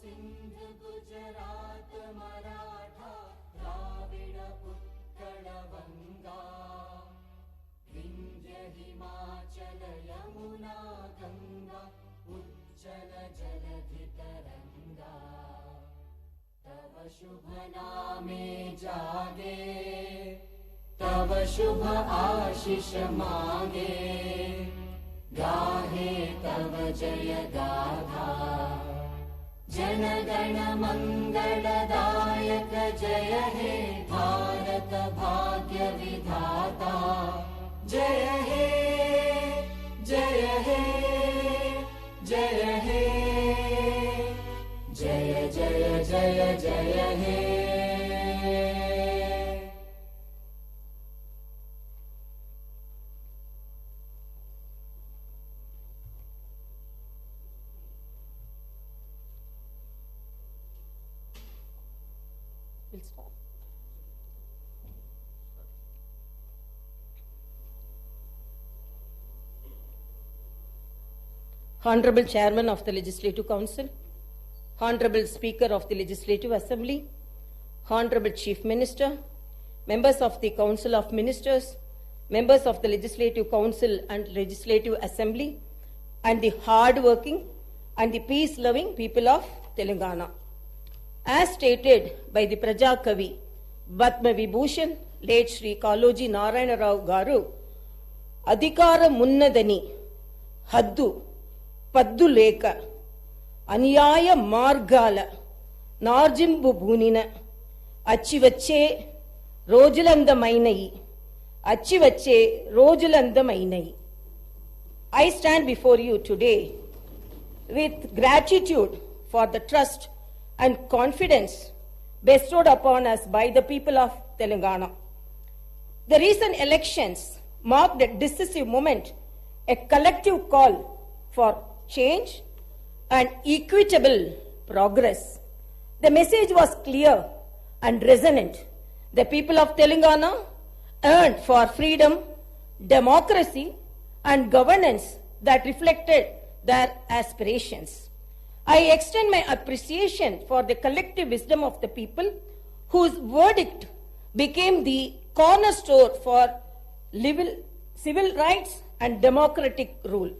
सिंधु गुजरात मराठा द्राविड उत्कल वंगा विंध्य हिमाचल यमुना गंगा उज्जल जलधि तरंगा तव शुभ नामे जागे तव शुभ आशीष मांगे गाहे तव जय गाथा जन गण मंगलदायक जय हे भारत भाग्य विधाता जय हे जय हे जय हे जय जय जय जय हे। We'll start. Honorable Chairman of the Legislative Council, Honorable Speaker of the Legislative Assembly, Honorable Chief Minister, members of the Council of Ministers, members of the Legislative Council and Legislative Assembly, and the hard-working and the peace-loving people of Telangana. As stated by the Praja Kavi, Padma Vibhushan, late Shri Kaloji Narayana Rao Garu, Adhikara Munnadani, Haddu, Paddu Leka, Anyaya Margala, Narjimbu Bhunina, Achivache, Rojulanda Mainai, Achivache, Rojulanda Mainai. I stand before you today with gratitude for the trust and confidence bestowed upon us by the people of Telangana. The recent elections marked a decisive moment, a collective call for change and equitable progress. The message was clear and resonant. The people of Telangana yearned for freedom, democracy, and governance that reflected their aspirations. I extend my appreciation for the collective wisdom of the people whose verdict became the cornerstone for civil rights and democratic rule.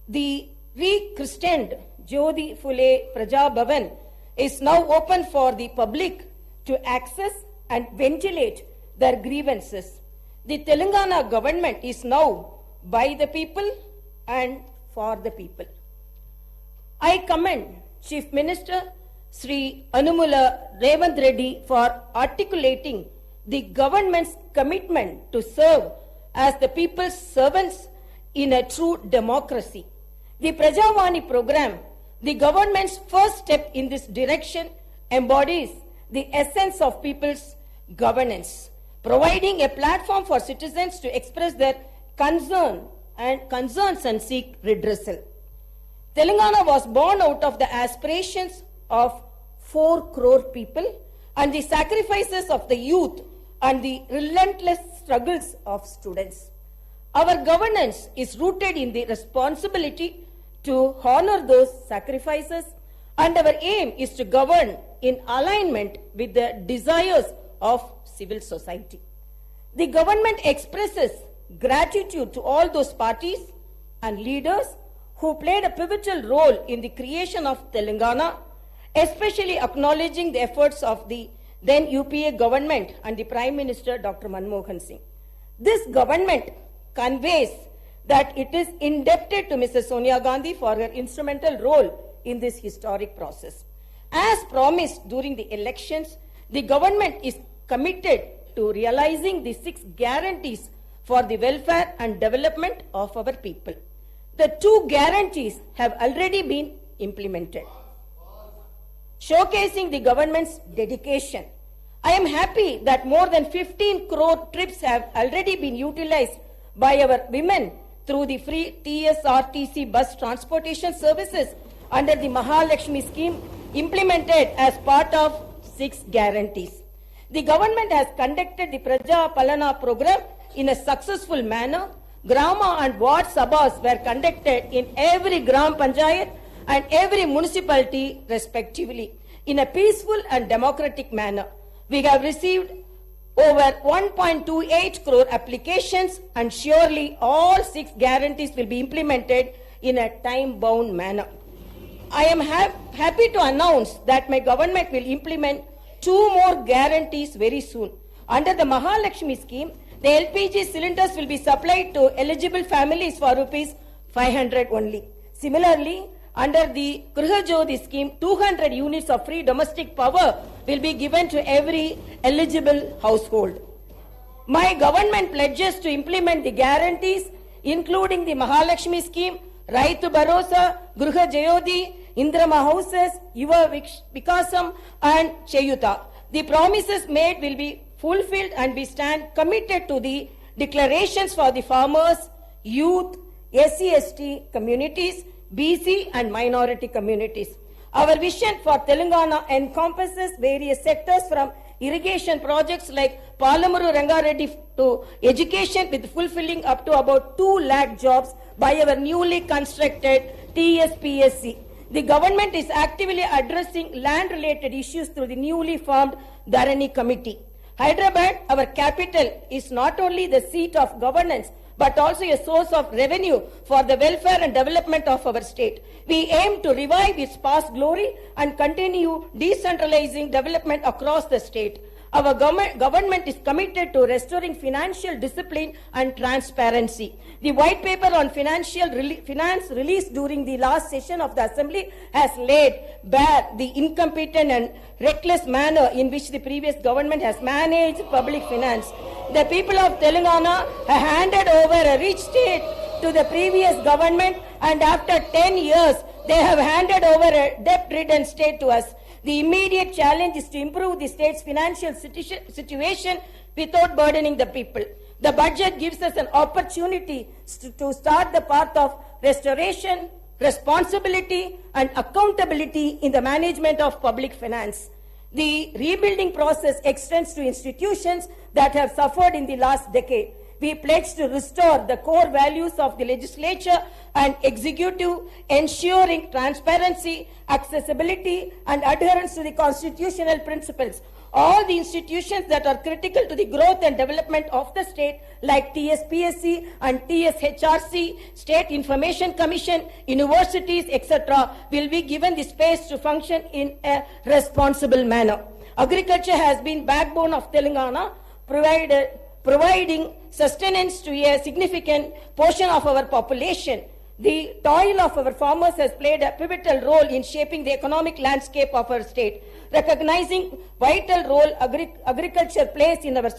The rechristened Jyoti Phule Praja Bhavan is now open for the public to access and ventilate their grievances. The Telangana government is now by the people and for the people. I commend Chief Minister Sri Anumula Revant Reddy for articulating the government's commitment to serve as the people's servants in a true democracy. The Prajavani program, the government's first step in this direction, embodies the essence of people's governance, providing a platform for citizens to express their concerns and seek redressal. Telangana was born out of the aspirations of 4 crore people and the sacrifices of the youth and the relentless struggles of students. Our governance is rooted in the responsibility to honor those sacrifices, and our aim is to govern in alignment with the desires of civil society. The government expresses gratitude to all those parties and leaders who played a pivotal role in the creation of Telangana, especially acknowledging the efforts of the then UPA government and the Prime Minister Dr. Manmohan Singh. This government conveys that it is indebted to Mrs. Sonia Gandhi for her instrumental role in this historic process. As promised during the elections, the government is committed to realizing the 6 guarantees for the welfare and development of our people. The 2 guarantees have already been implemented, showcasing the government's dedication. I am happy that more than 15 crore trips have already been utilized by our women through the free TSRTC bus transportation services under the Mahalakshmi scheme implemented as part of 6 guarantees. The government has conducted the Praja Palana program in a successful manner. Grama and Ward Sabhas were conducted in every Gram Panchayat and every municipality respectively in a peaceful and democratic manner. We have received over 1.28 crore applications, and surely all 6 guarantees will be implemented in a time-bound manner. I am happy to announce that my government will implement 2 more guarantees very soon. Under the Mahalakshmi scheme, the LPG cylinders will be supplied to eligible families for rupees 500 only. Similarly, under the Griha Jyoti scheme, 200 units of free domestic power will be given to every eligible household. My government pledges to implement the guarantees, including the Mahalakshmi scheme, Raitu Bharosa, Griha Jyoti, Indrama Houses, Yuva Vikasam, and Cheyuta. The promises made will be fulfilled, and we stand committed to the declarations for the farmers, youth, SC/ST communities, BC and minority communities. Our vision for Telangana encompasses various sectors from irrigation projects like Palamuru Rangareddy to education, with fulfilling up to about 2 lakh jobs by our newly constructed TSPSC. The government is actively addressing land-related issues through the newly formed Dharani Committee. Hyderabad, our capital, is not only the seat of governance but also a source of revenue for the welfare and development of our state. We aim to revive its past glory and continue decentralizing development across the state. Our government is committed to restoring financial discipline and transparency. The white paper on finance released during the last session of the Assembly has laid bare the incompetent and reckless manner in which the previous government has managed public finance. The people of Telangana have handed over a rich state to the previous government, and after 10 years, they have handed over a debt-ridden state to us. The immediate challenge is to improve the state's financial situation without burdening the people. The budget gives us an opportunity to start the path of restoration, responsibility, and accountability in the management of public finance. The rebuilding process extends to institutions that have suffered in the last decade. We pledge to restore the core values of the legislature and executive, ensuring transparency, accessibility, and adherence to the constitutional principles. All the institutions that are critical to the growth and development of the state, like TSPSC and TSHRC, State Information Commission, universities, etc., will be given the space to function in a responsible manner. Agriculture has been backbone of Telangana, providing sustenance to a significant portion of our population. The toil of our farmers has played a pivotal role in shaping the economic landscape of our state. Recognizing vital role agriculture plays in our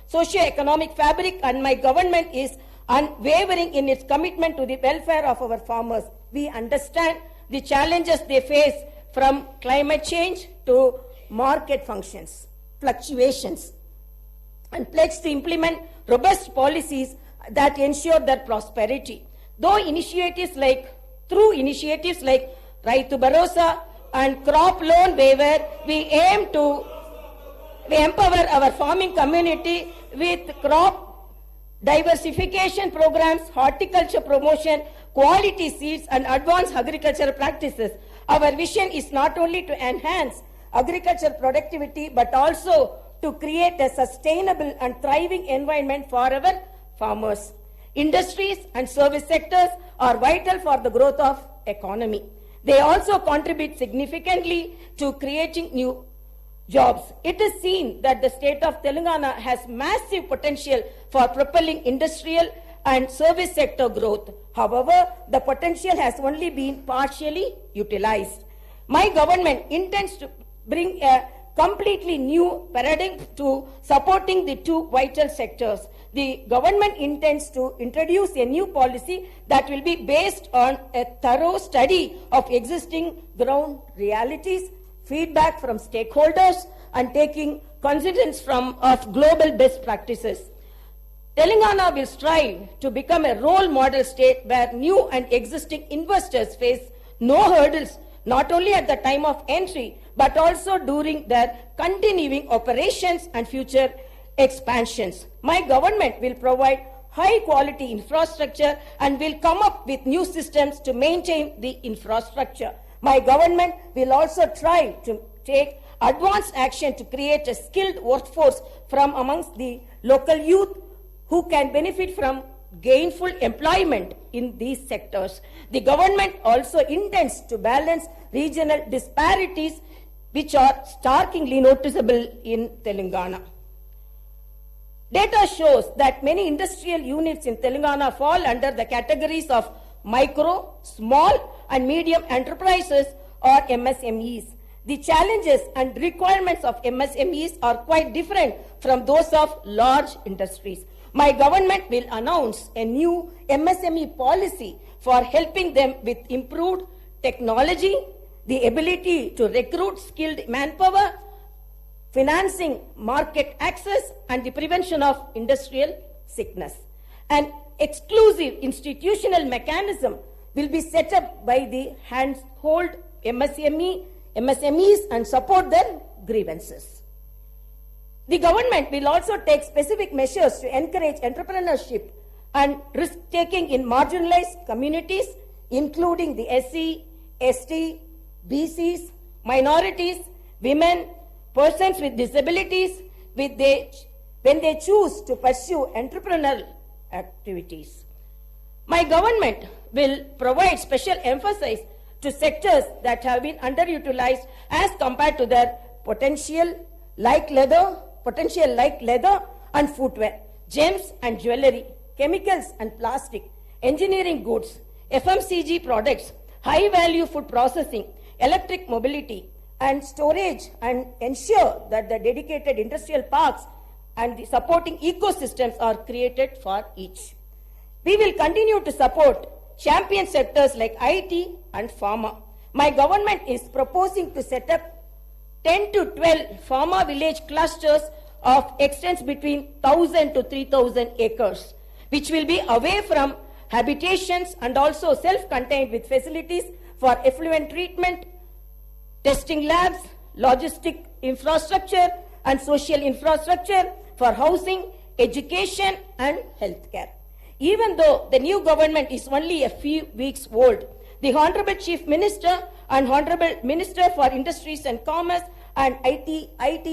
socio-economic fabric, and my government is unwavering in its commitment to the welfare of our farmers. We understand the challenges they face, from climate change to market fluctuations, and pledge to implement robust policies that ensure their prosperity. Through initiatives like Raitu Bharosa and crop loan waiver, we empower our farming community with crop diversification programs, horticulture promotion, quality seeds, and advanced agricultural practices. Our vision is not only to enhance agricultural productivity but also to create a sustainable and thriving environment for our farmers. Industries and service sectors are vital for the growth of economy. They also contribute significantly to creating new jobs. It is seen that the state of Telangana has massive potential for propelling industrial and service sector growth. However, the potential has only been partially utilized. My government intends to bring a completely new paradigm to supporting the 2 vital sectors. The government intends to introduce a new policy that will be based on a thorough study of existing ground realities, feedback from stakeholders, and taking cognizance of global best practices. Telangana will strive to become a role model state where new and existing investors face no hurdles, not only at the time of entry, but also during their continuing operations and future expansions. My government will provide high quality infrastructure and will come up with new systems to maintain the infrastructure. My government will also try to take advanced action to create a skilled workforce from amongst the local youth who can benefit from gainful employment in these sectors. The government also intends to balance regional disparities which are starkly noticeable in Telangana. Data shows that many industrial units in Telangana fall under the categories of micro, small and medium enterprises or MSMEs. The challenges and requirements of MSMEs are quite different from those of large industries. My government will announce a new MSME policy for helping them with improved technology, the ability to recruit skilled manpower, financing, market access, and the prevention of industrial sickness. An exclusive institutional mechanism will be set up by the handhold MSMEs and support their grievances. The government will also take specific measures to encourage entrepreneurship and risk-taking in marginalized communities, including the SC, ST, BCs, minorities, women, persons with disabilities, when they choose to pursue entrepreneurial activities. My government will provide special emphasis to sectors that have been underutilized as compared to their potential, like leather and footwear, gems and jewelry, chemicals and plastic, engineering goods, FMCG products, high-value food processing, electric mobility, and storage, and ensure that the dedicated industrial parks and the supporting ecosystems are created for each. We will continue to support champion sectors like IT and pharma. My government is proposing to set up 10 to 12 pharma village clusters of extents between 1,000 to 3,000 acres, which will be away from habitations and also self-contained with facilities for effluent treatment, testing labs, logistic infrastructure, and social infrastructure for housing, education, and healthcare. Even though the new government is only a few weeks old, the Honorable Chief Minister and Honorable Minister for Industries and Commerce and IT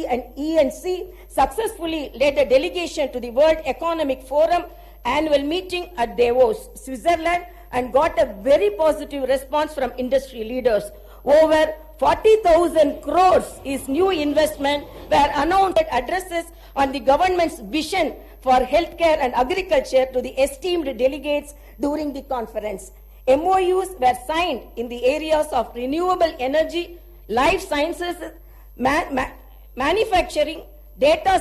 and E&C successfully led a delegation to the World Economic Forum annual meeting at Davos, Switzerland, and got a very positive response from industry leaders. Over 40,000 crores is new investment were announced at addresses on the government's vision for healthcare and agriculture to the esteemed delegates during the conference. MOUs were signed in the areas of renewable energy, life sciences, manufacturing, data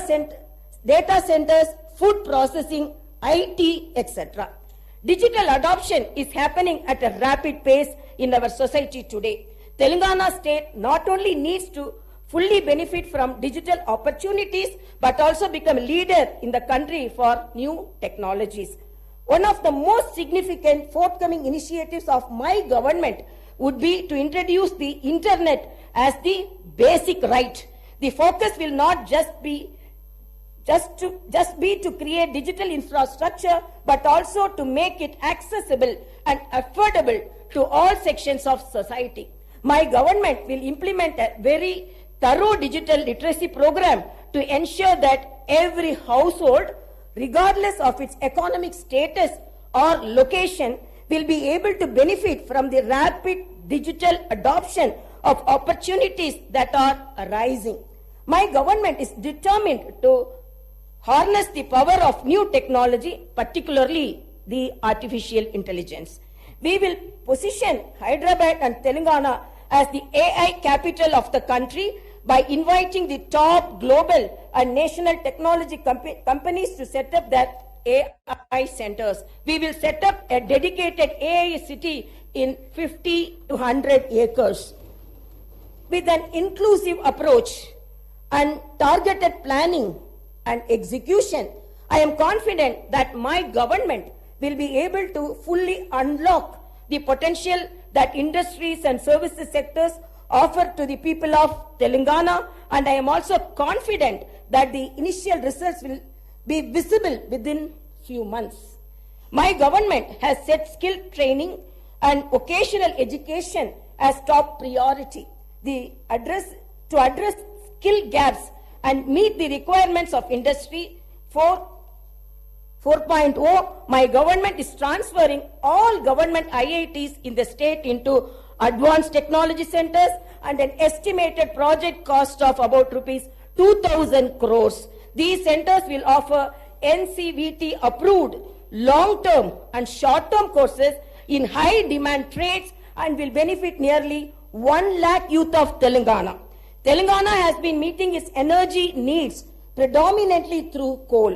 centers, food processing, IT, etc. Digital adoption is happening at a rapid pace in our society today. Telangana state not only needs to fully benefit from digital opportunities, but also become a leader in the country for new technologies. One of the most significant forthcoming initiatives of my government would be to introduce the internet as the basic right. The focus will not just be to create digital infrastructure, but also to make it accessible and affordable to all sections of society. My government will implement a very thorough digital literacy program to ensure that every household, regardless of its economic status or location, will be able to benefit from the rapid digital adoption of opportunities that are arising. My government is determined to harness the power of new technology, particularly the artificial intelligence. We will position Hyderabad and Telangana as the AI capital of the country by inviting the top global and national technology companies to set up their AI centers. We will set up a dedicated AI city in 50 to 100 acres. With an inclusive approach and targeted planning and execution, I am confident that my government will be able to fully unlock the potential that industries and services sectors offer to the people of Telangana, and I am also confident that the initial results will be visible within few months. My government has set skill training and vocational education as top priority. To address skill gaps and meet the requirements of Industry 4.0, my government is transferring all government IITs in the state into advanced technology centers and an estimated project cost of about rupees 2,000 crores. These centers will offer NCVT approved long-term and short-term courses in high-demand trades and will benefit nearly 1 lakh youth of Telangana. Telangana has been meeting its energy needs predominantly through coal.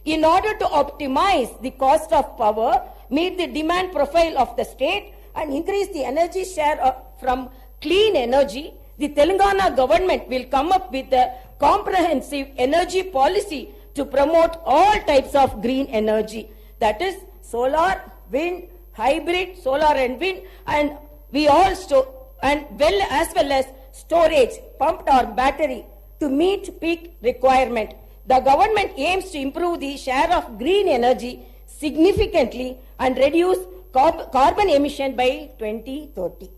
In order to optimize the cost of power, meet the demand profile of the state, and increase the energy share from clean energy, the Telangana government will come up with a comprehensive energy policy to promote all types of green energy. That is solar, wind, hybrid, solar and wind, and as well as storage, pumped or battery to meet peak requirement. The government aims to improve the share of green energy significantly and reduce carbon emission by 2030.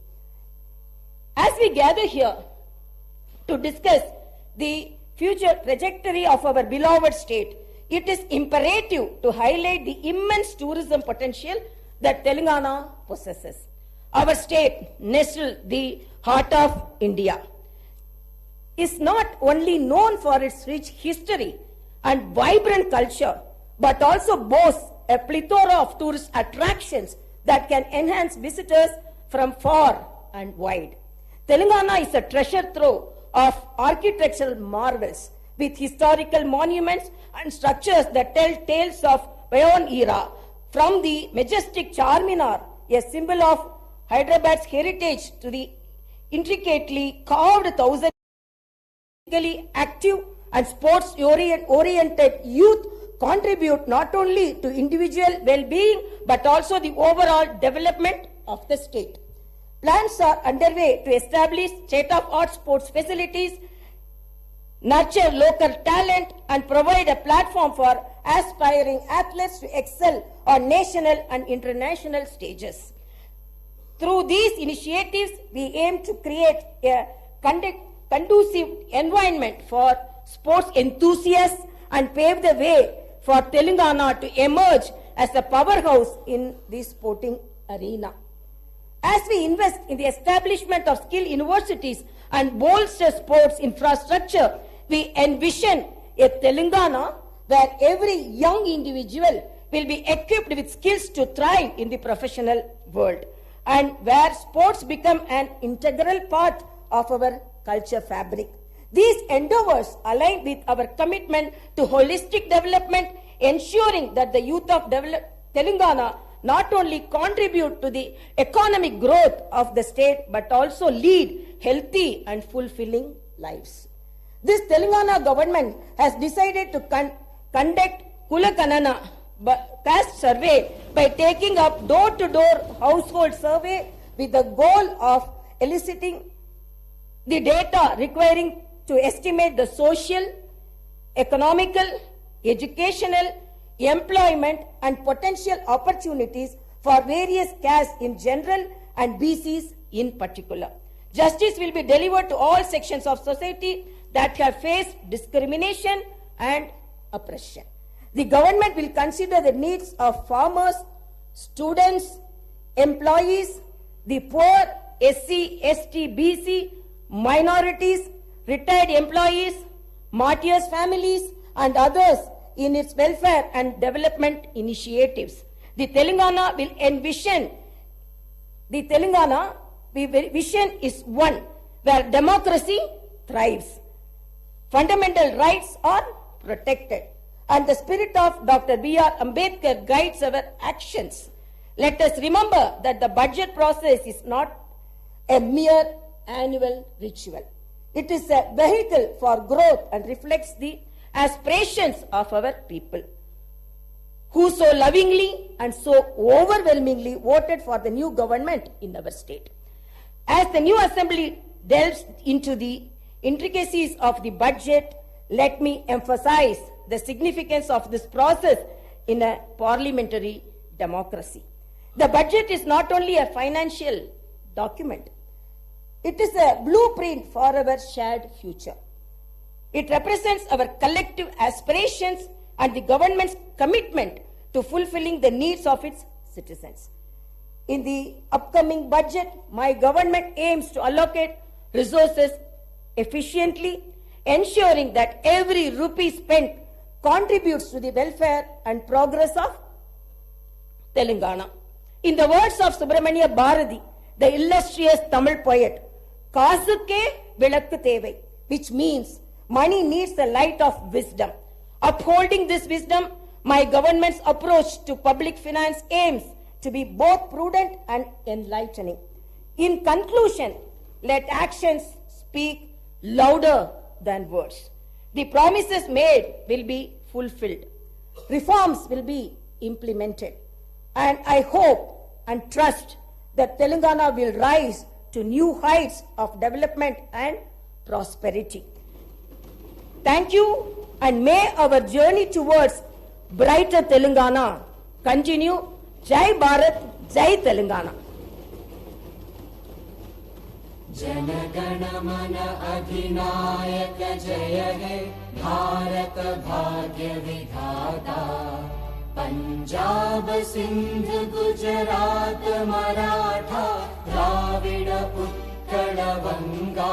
As we gather here to discuss the future trajectory of our beloved state, it is imperative to highlight the immense tourism potential that Telangana possesses. Our state, nestled the heart of India, is not only known for its rich history and vibrant culture, but also boasts a plethora of tourist attractions that can enhance visitors from far and wide. Telangana is a treasure trove of architectural marvels with historical monuments and structures that tell tales of bygone era, from the majestic Charminar, a symbol of Hyderabad's heritage, to the intricately carved thousand active and sports-oriented youth contribute not only to individual well-being but also the overall development of the state. Plans are underway to establish state-of-the-art sports facilities, nurture local talent, and provide a platform for aspiring athletes to excel on national and international stages. Through these initiatives, we aim to create a conducive environment for sports enthusiasts and pave the way for Telangana to emerge as a powerhouse in the sporting arena. As we invest in the establishment of skill universities and bolster sports infrastructure, we envision a Telangana where every young individual will be equipped with skills to thrive in the professional world, and where sports become an integral part of our culture fabric. These endeavors align with our commitment to holistic development, ensuring that the youth of Telangana not only contribute to the economic growth of the state but also lead healthy and fulfilling lives. This Telangana government has decided to conduct Kulakanana caste survey by taking up door-to-door household survey with the goal of eliciting the data requiring to estimate the social, economical, educational, employment and potential opportunities for various castes in general and BCs in particular. Justice will be delivered to all sections of society that have faced discrimination and oppression. The government will consider the needs of farmers, students, employees, the poor, SC, ST, BC, minorities, retired employees, martyrs' families, and others in its welfare and development initiatives. The Telangana vision is one where democracy thrives, fundamental rights are protected, and the spirit of Dr. B.R. Ambedkar guides our actions. Let us remember that the budget process is not a mere annual ritual. It is a vehicle for growth and reflects the aspirations of our people, who so lovingly and so overwhelmingly voted for the new government in our state. As the new assembly delves into the intricacies of the budget, let me emphasize the significance of this process in a parliamentary democracy. The budget is not only a financial document, it is a blueprint for our shared future. It represents our collective aspirations and the government's commitment to fulfilling the needs of its citizens. In the upcoming budget, my government aims to allocate resources efficiently, ensuring that every rupee spent contributes to the welfare and progress of Telangana. In the words of Subramania Bharati, the illustrious Tamil poet, Kaasukke vilakku thevai, which means money needs the light of wisdom. Upholding this wisdom, my government's approach to public finance aims to be both prudent and enlightening. In conclusion, let actions speak louder than words. The promises made will be fulfilled. Reforms will be implemented. And I hope and trust that Telangana will rise to new heights of development and prosperity. Thank you, and may our journey towards brighter Telangana continue. Jai Bharat, Jai Telangana. Janagana mana adhinayaka jaya he, Bharat bhagya vidhata. Punjab, Sindh, Gujarat, Maratha, Dravida, Utkala, Vanga.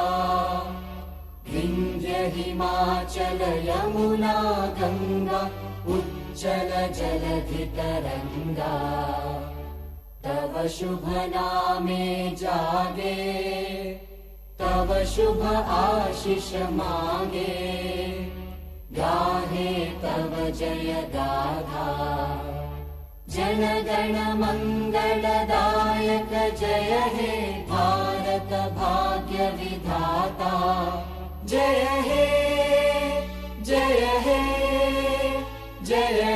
Vindhya, Himachala, Yamuna, Ganga, Ujjala, Jaladhi, Taranga. Tava Shubha Name Jage, Tava Shubha Ashish Mange, Gahe Tava Jaya Gadha. Janagana Mangala Dayaka Jaya He, Bharat Bhagya Vidhata. Jaya He, Jaya He, Jaya